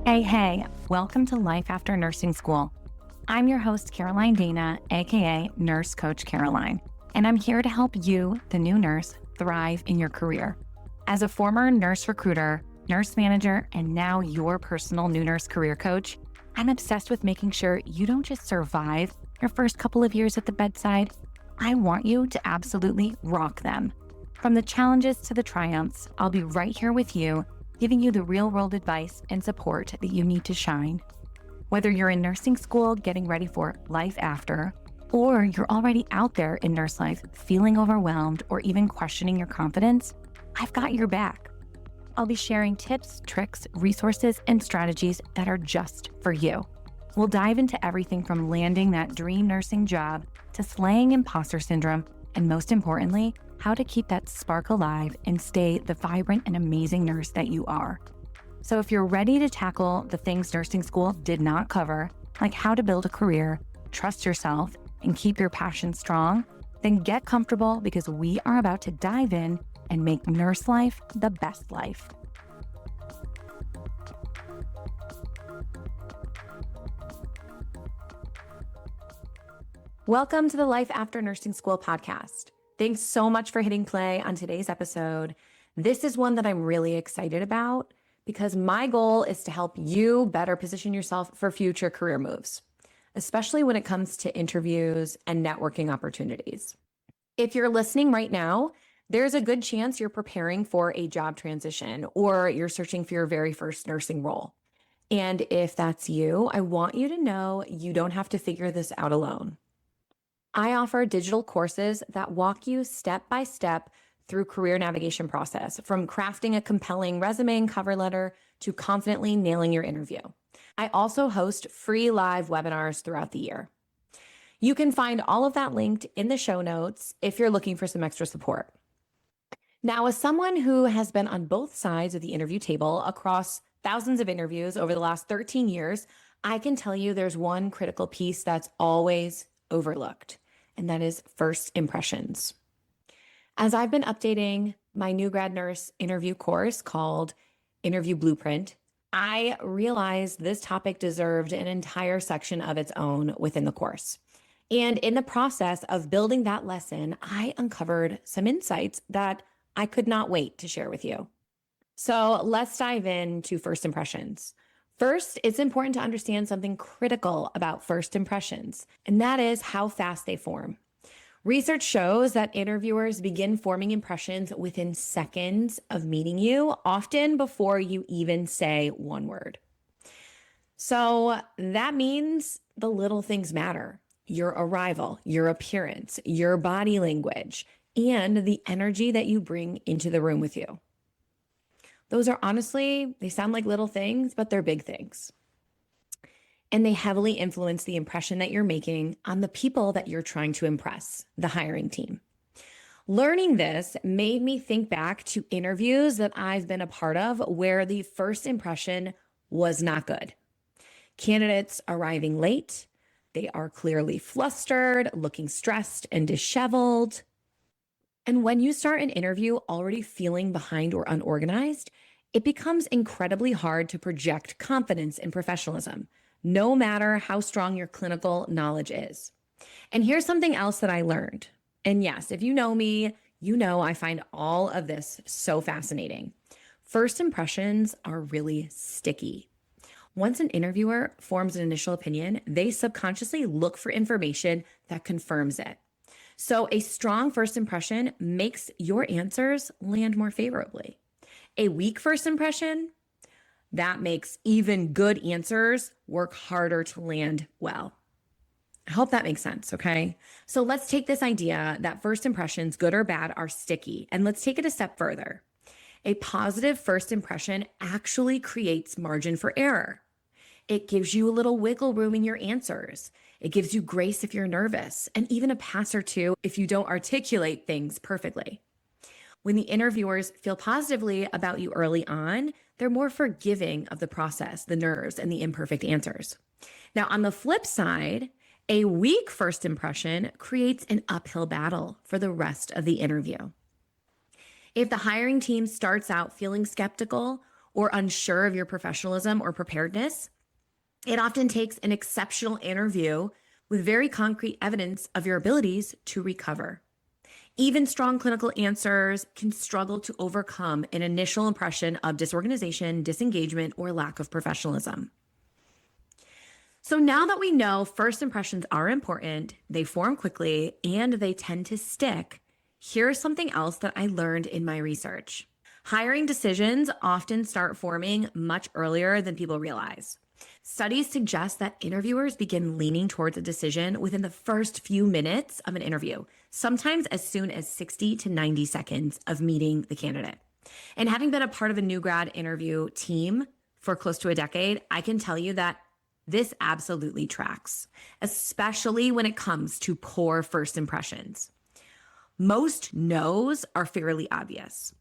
Hey, welcome to Life After Nursing School. I'm your host, Caroline Dana, aka Nurse Coach Caroline, and I'm here to help you, the new nurse, thrive in your career. As a former nurse recruiter, nurse manager, and now your personal new nurse career coach, I'm obsessed with making sure you don't just survive your first couple of years at the bedside. I want you to absolutely rock them. From the challenges to the triumphs, I'll be right here with you, giving you the real-world advice and support that you need to shine. Whether you're in nursing school getting ready for life after, or you're already out there in nurse life feeling overwhelmed or even questioning your confidence, I've got your back. I'll be sharing tips, tricks, resources, and strategies that are just for you. We'll dive into everything from landing that dream nursing job to slaying imposter syndrome, and most importantly, how to keep that spark alive and stay the vibrant and amazing nurse that you are. So if you're ready to tackle the things nursing school did not cover, like how to build a career, trust yourself, and keep your passion strong, then get comfortable because we are about to dive in and make nurse life the best life. Welcome to the Life After Nursing School podcast. Thanks so much for hitting play on today's episode. This is one that I'm really excited about because my goal is to help you better position yourself for future career moves, especially when it comes to interviews and networking opportunities. If you're listening right now, there's a good chance you're preparing for a job transition or you're searching for your very first nursing role. And if that's you, I want you to know you don't have to figure this out alone. I offer digital courses that walk you step by step through career navigation process, from crafting a compelling resume and cover letter to confidently nailing your interview. I also host free live webinars throughout the year. You can find all of that linked in the show notes if you're looking for some extra support. Now, as someone who has been on both sides of the interview table across thousands of interviews over the last 13 years, I can tell you there's one critical piece that's always overlooked, and that is first impressions. As I've been updating my new grad nurse interview course called Interview Blueprint, I realized this topic deserved an entire section of its own within the course. And in the process of building that lesson, I uncovered some insights that I could not wait to share with you. So let's dive into first impressions. First, it's important to understand something critical about first impressions, and that is how fast they form. Research shows that interviewers begin forming impressions within seconds of meeting you, often before you even say one word. So that means the little things matter: your arrival, your appearance, your body language, and the energy that you bring into the room with you. Those are honestly, they sound like little things, but they're big things. And they heavily influence the impression that you're making on the people that you're trying to impress, the hiring team. Learning this made me think back to interviews that I've been a part of where the first impression was not good. Candidates arriving late, they are clearly flustered, looking stressed and disheveled. And when you start an interview already feeling behind or unorganized, it becomes incredibly hard to project confidence and professionalism, no matter how strong your clinical knowledge is. And here's something else that I learned. And yes, if you know me, you know I find all of this so fascinating. First impressions are really sticky. Once an interviewer forms an initial opinion, they subconsciously look for information that confirms it. So a strong first impression makes your answers land more favorably. A weak first impression, that makes even good answers work harder to land well. I hope that makes sense, okay? So let's take this idea that first impressions, good or bad, are sticky, and let's take it a step further. A positive first impression actually creates margin for error. It gives you a little wiggle room in your answers. It gives you grace if you're nervous, and even a pass or two if you don't articulate things perfectly. When the interviewers feel positively about you early on, they're more forgiving of the process, the nerves, and the imperfect answers. Now, on the flip side, a weak first impression creates an uphill battle for the rest of the interview. If the hiring team starts out feeling skeptical or unsure of your professionalism or preparedness, it often takes an exceptional interview with very concrete evidence of your abilities to recover. Even strong clinical answers can struggle to overcome an initial impression of disorganization, disengagement, or lack of professionalism. So now that we know first impressions are important, they form quickly, and they tend to stick, here's something else that I learned in my research. Hiring decisions often start forming much earlier than people realize. Studies suggest that interviewers begin leaning towards a decision within the first few minutes of an interview, sometimes as soon as 60 to 90 seconds of meeting the candidate. And having been a part of a new grad interview team for close to a decade, I can tell you that this absolutely tracks, especially when it comes to poor first impressions. Most no's are fairly obvious.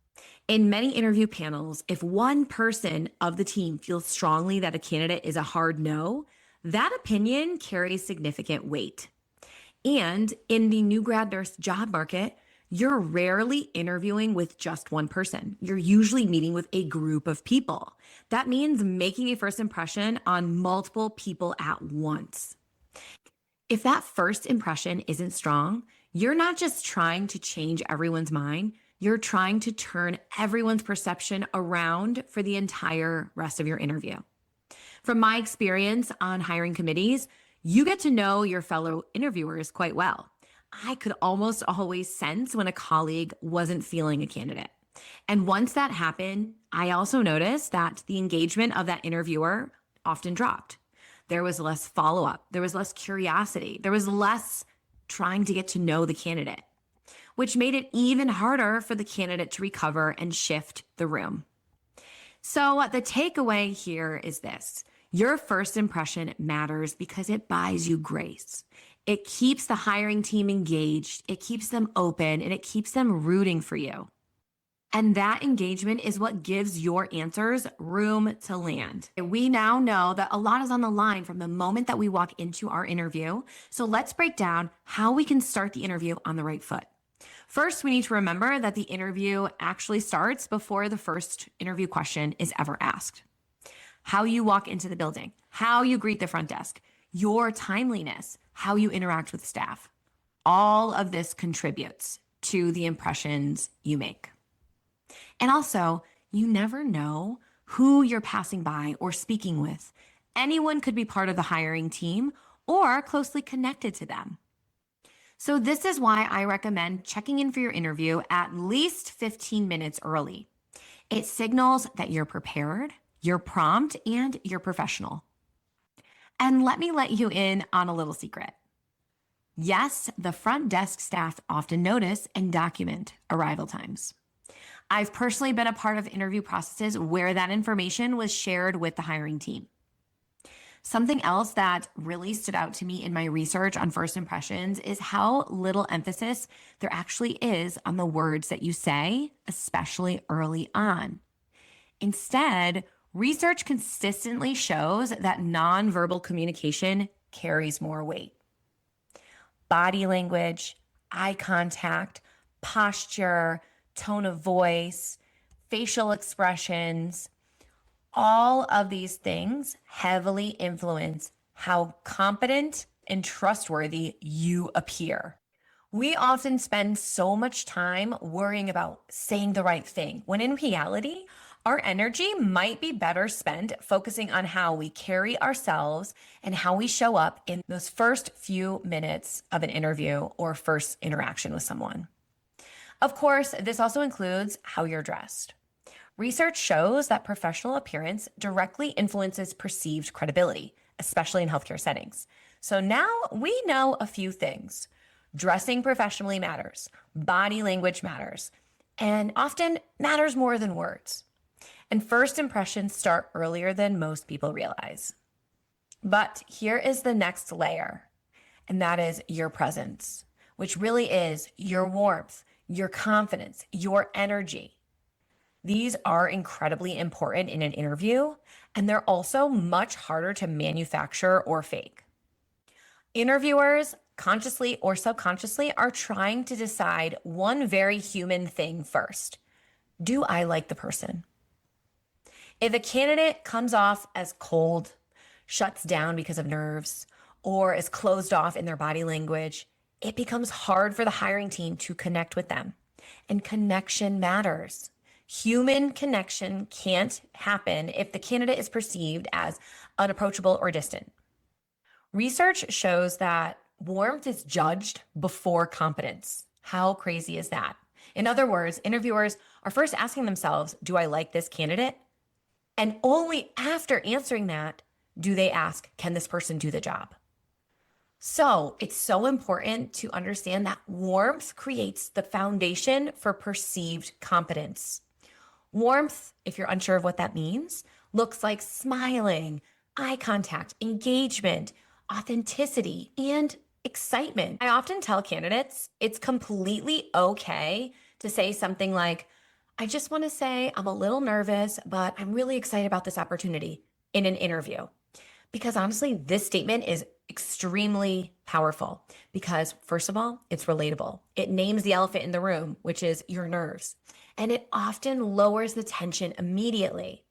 In many interview panels, if one person of the team feels strongly that a candidate is a hard no, that opinion carries significant weight. And in the new grad nurse job market, you're rarely interviewing with just one person. You're usually meeting with a group of people. That means making a first impression on multiple people at once. If that first impression isn't strong, you're not just trying to change everyone's mind, you're trying to turn everyone's perception around for the entire rest of your interview. From my experience on hiring committees, you get to know your fellow interviewers quite well. I could almost always sense when a colleague wasn't feeling a candidate. And once that happened, I also noticed that the engagement of that interviewer often dropped. There was less follow-up. There was less curiosity. There was less trying to get to know the candidate, which made it even harder for the candidate to recover and shift the room. So the takeaway here is this. Your first impression matters because it buys you grace. It keeps the hiring team engaged, it keeps them open, and it keeps them rooting for you. And that engagement is what gives your answers room to land. We now know that a lot is on the line from the moment that we walk into our interview. So let's break down how we can start the interview on the right foot. First, we need to remember that the interview actually starts before the first interview question is ever asked. How you walk into the building, how you greet the front desk, your timeliness, how you interact with staff. All of this contributes to the impressions you make. And also, you never know who you're passing by or speaking with. Anyone could be part of the hiring team or closely connected to them. So this is why I recommend checking in for your interview at least 15 minutes early. It signals that you're prepared, you're prompt, and you're professional. And let me let you in on a little secret. Yes, the front desk staff often notice and document arrival times. I've personally been a part of interview processes where that information was shared with the hiring team. Something else that really stood out to me in my research on first impressions is how little emphasis there actually is on the words that you say, especially early on. Instead, research consistently shows that nonverbal communication carries more weight. Body language, eye contact, posture, tone of voice, facial expressions, all of these things heavily influence how competent and trustworthy you appear. We often spend so much time worrying about saying the right thing, when in reality, our energy might be better spent focusing on how we carry ourselves and how we show up in those first few minutes of an interview or first interaction with someone. Of course, this also includes how you're dressed. Research shows that professional appearance directly influences perceived credibility, especially in healthcare settings. So now we know a few things. Dressing professionally matters, body language matters, and often matters more than words. And first impressions start earlier than most people realize. But here is the next layer, and that is your presence, which really is your warmth, your confidence, your energy. These are incredibly important in an interview, and they're also much harder to manufacture or fake. Interviewers, consciously or subconsciously, are trying to decide one very human thing first. Do I like the person? If a candidate comes off as cold, shuts down because of nerves, or is closed off in their body language, it becomes hard for the hiring team to connect with them. And connection matters. Human connection can't happen if the candidate is perceived as unapproachable or distant. Research shows that warmth is judged before competence. How crazy is that? In other words, interviewers are first asking themselves, do I like this candidate? And only after answering that do they ask, can this person do the job? So it's so important to understand that warmth creates the foundation for perceived competence. Warmth, if you're unsure of what that means, looks like smiling, eye contact, engagement, authenticity, and excitement. I often tell candidates it's completely okay to say something like, I just want to say I'm a little nervous, but I'm really excited about this opportunity in an interview. Because honestly, this statement is extremely powerful because, first of all, it's relatable. It names the elephant in the room, which is your nerves, and it often lowers the tension immediately.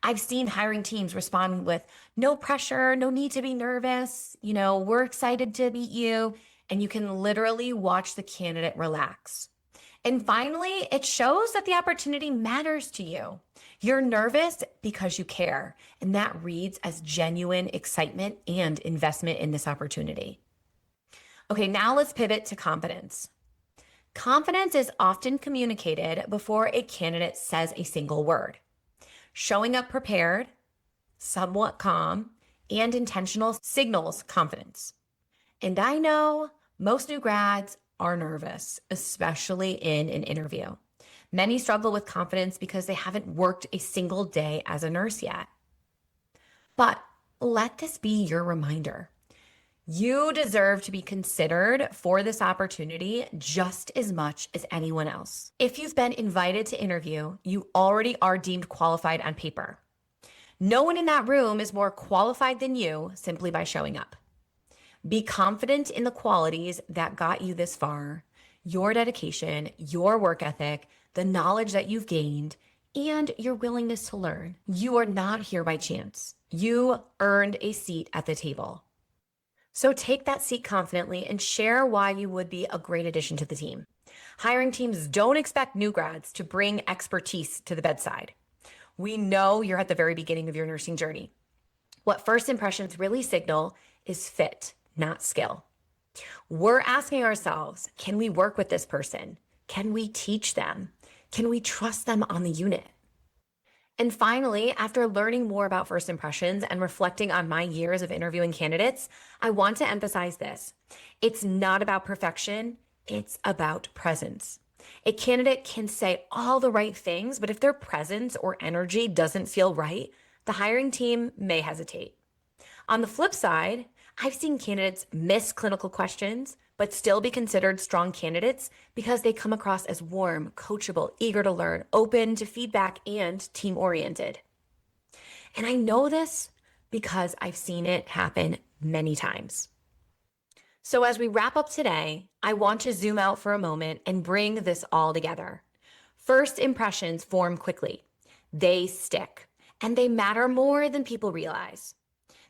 I've seen hiring teams respond with no pressure, no need to be nervous. We're excited to meet you. And you can literally watch the candidate relax. And finally, it shows that the opportunity matters to you. You're nervous because you care, and that reads as genuine excitement and investment in this opportunity. Okay, now let's pivot to confidence. Confidence is often communicated before a candidate says a single word. Showing up prepared, somewhat calm, and intentional signals confidence. And I know most new grads are nervous, especially in an interview. Many struggle with confidence because they haven't worked a single day as a nurse yet. But let this be your reminder. You deserve to be considered for this opportunity just as much as anyone else. If you've been invited to interview, you already are deemed qualified on paper. No one in that room is more qualified than you simply by showing up. Be confident in the qualities that got you this far, your dedication, your work ethic, the knowledge that you've gained, and your willingness to learn. You are not here by chance. You earned a seat at the table. So take that seat confidently and share why you would be a great addition to the team. Hiring teams don't expect new grads to bring expertise to the bedside. We know you're at the very beginning of your nursing journey. What first impressions really signal is fit, not skill. We're asking ourselves, can we work with this person? Can we teach them? Can we trust them on the unit? And finally, after learning more about first impressions and reflecting on my years of interviewing candidates, I want to emphasize this. It's not about perfection, it's about presence. A candidate can say all the right things, but if their presence or energy doesn't feel right, the hiring team may hesitate. On the flip side, I've seen candidates miss clinical questions, but still be considered strong candidates because they come across as warm, coachable, eager to learn, open to feedback, and team-oriented. And I know this because I've seen it happen many times. So as we wrap up today, I want to zoom out for a moment and bring this all together. First impressions form quickly. They stick, and they matter more than people realize.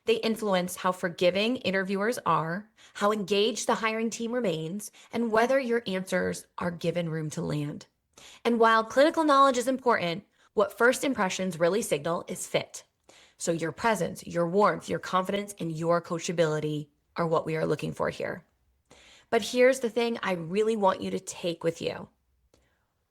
They influence how forgiving interviewers are, how engaged the hiring team remains, and whether your answers are given room to land. And while clinical knowledge is important, what first impressions really signal is fit. So your presence, your warmth, your confidence, and your coachability are what we are looking for here. But here's the thing I really want you to take with you.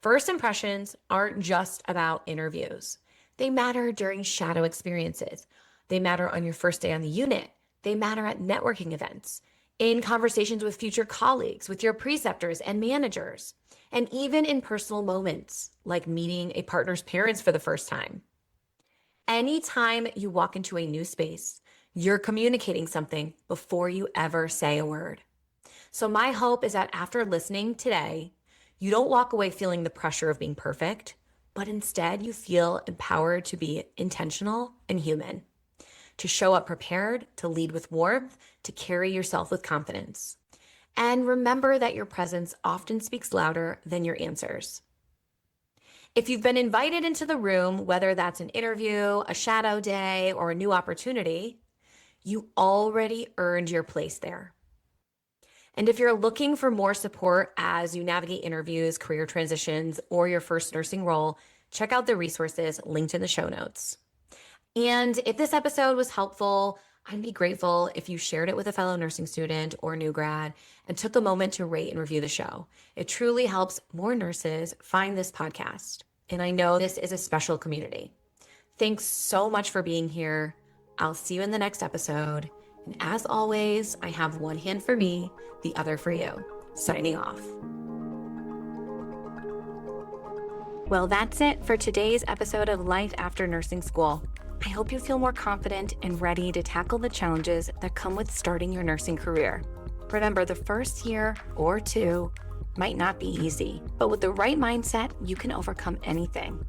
First impressions aren't just about interviews. They matter during shadow experiences. They matter on your first day on the unit. They matter at networking events, in conversations with future colleagues, with your preceptors and managers, and even in personal moments like meeting a partner's parents for the first time. Anytime you walk into a new space, you're communicating something before you ever say a word. So my hope is that after listening today, you don't walk away feeling the pressure of being perfect, but instead you feel empowered to be intentional and human, to show up prepared, to lead with warmth, to carry yourself with confidence. And remember that your presence often speaks louder than your answers. If you've been invited into the room, whether that's an interview, a shadow day, or a new opportunity, you already earned your place there. And if you're looking for more support as you navigate interviews, career transitions, or your first nursing role, check out the resources linked in the show notes. And if this episode was helpful, I'd be grateful if you shared it with a fellow nursing student or new grad and took a moment to rate and review the show. It truly helps more nurses find this podcast. And I know this is a special community. Thanks so much for being here. I'll see you in the next episode. And as always, I have one hand for me, the other for you. Signing off. Well, that's it for today's episode of Life After Nursing School. I hope you feel more confident and ready to tackle the challenges that come with starting your nursing career. Remember, the first year or two might not be easy, but with the right mindset, you can overcome anything.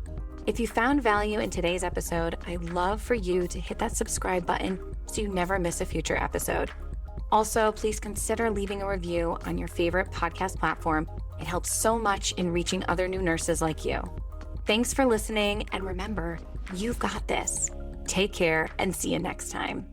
If you found value in today's episode, I'd love for you to hit that subscribe button so you never miss a future episode. Also, please consider leaving a review on your favorite podcast platform. It helps so much in reaching other new nurses like you. Thanks for listening, and remember, you've got this. Take care and see you next time.